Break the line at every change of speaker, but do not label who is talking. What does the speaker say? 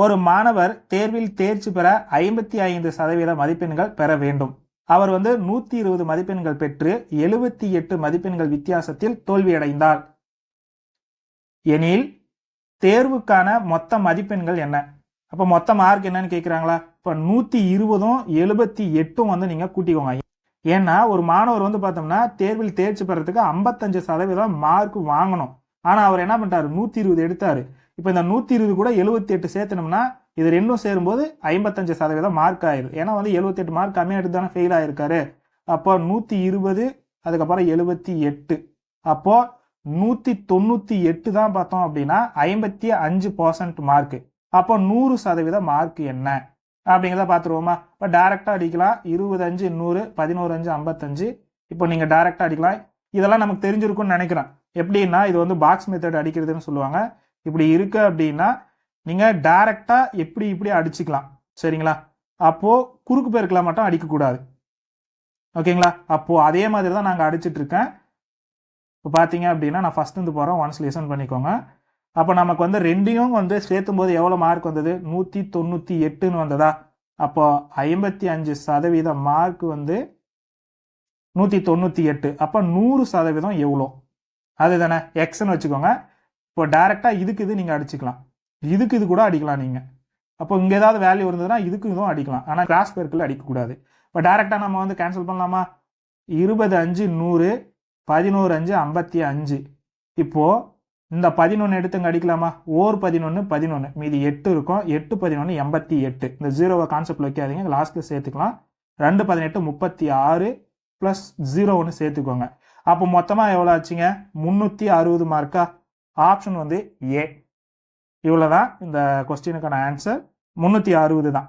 ஒரு மாணவர் தேர்வில் தேர்ச்சி பெற 55% மதிப்பெண்கள் பெற வேண்டும். அவர் 120 மதிப்பெண்கள் பெற்று 78 மதிப்பெண்கள் வித்தியாசத்தில் தோல்வியடைந்தார் எனில் தேர்வுக்கான மொத்த மதிப்பெண்கள் என்ன? அப்போ மொத்த மார்க் என்னன்னு கேட்குறாங்களா? இப்போ 120ம் 78ம் நீங்கள் கூட்டிக்கோங்க. ஏன்னா ஒரு மாணவர் பார்த்தோம்னா தேர்வில் தேர்ச்சி பெறத்துக்கு 55% மார்க் வாங்கணும். ஆனால் அவர் என்ன பண்ணிட்டாரு, 120 எடுத்தார். இப்போ இந்த 120 கூட 78 சேர்த்தனோம்னா இது ரெண்டும் சேரும்போது 55% மார்க் ஆயிடுது. ஏன்னா 78 மார்க் கம்மியாக எடுத்து தானே ஃபெயில் ஆயிருக்காரு. அப்போ 120 அதுக்கப்புறம் 78, அப்போ 198 தான் பார்த்தோம் அப்படின்னா 55% மார்க். அப்போ 100% மார்க் என்ன அப்படிங்கிறத பார்த்துருவோமா? இப்போ டைரெக்டாக அடிக்கலாம். 25 100 11 5 55. இப்போ நீங்கள் டைரெக்டாக அடிக்கலாம். இதெல்லாம் நமக்கு தெரிஞ்சிருக்கும்னு நினைக்கிறேன். எப்படின்னா இது பாக்ஸ் மெத்தட் அடிக்கிறதுன்னு சொல்லுவாங்க. இப்படி இருக்கு அப்படின்னா நீங்கள் டைரெக்டாக இப்படி அடிச்சுக்கலாம். சரிங்களா? அப்போது குறுக்கு பெருக்கெல்லாம் மட்டும் அடிக்கக்கூடாது. ஓகேங்களா? அப்போது அதே மாதிரி தான் நாங்கள் அடிச்சுட்டு இருக்கேன். இப்போ பார்த்தீங்க அப்படின்னா நான் ஃபஸ்ட்டு போகிறோம். ஒன்ஸ் லிசன் பண்ணிக்கோங்க. அப்போ நமக்கு ரெண்டையும் சேர்த்தும் போது எவ்வளோ மார்க் வந்தது? 198ன்னு வந்ததா? அப்போ 55% மார்க் 198. அப்போ 100% எவ்வளோ? அதுதானே எக்ஸ்ன்னு வச்சுக்கோங்க. இப்போ டைரெக்டாக இது நீங்கள் அடிச்சுக்கலாம். இது கூட அடிக்கலாம் நீங்கள். அப்போ இங்கே ஏதாவது வேல்யூ இருந்ததுன்னா இதுவும் அடிக்கலாம். ஆனால் கிராஸ் பெருக்கில் அடிக்கக்கூடாது. இப்போ டைரெக்டாக நம்ம கேன்சல் பண்ணலாமா? 25 100 11 5 55. இப்போது இந்த 11 எடுத்துங்க அடிக்கலாமா? ஓர் 11 11, மீதி 8 இருக்கும். 8 11 88. இந்த 0வை கான்செப்டில் வைக்காதீங்க, லாஸ்ட்டில் சேர்த்துக்கலாம். 2 18 36 ப்ளஸ் 0 ஒன்று சேர்த்துக்கோங்க. அப்போ மொத்தமாக எவ்வளோ ஆச்சுங்க? 360 மார்க்கா? Option A. இவ்வளோ தான் இந்த கொஸ்டினுக்கான ஆன்சர். 360 தான்.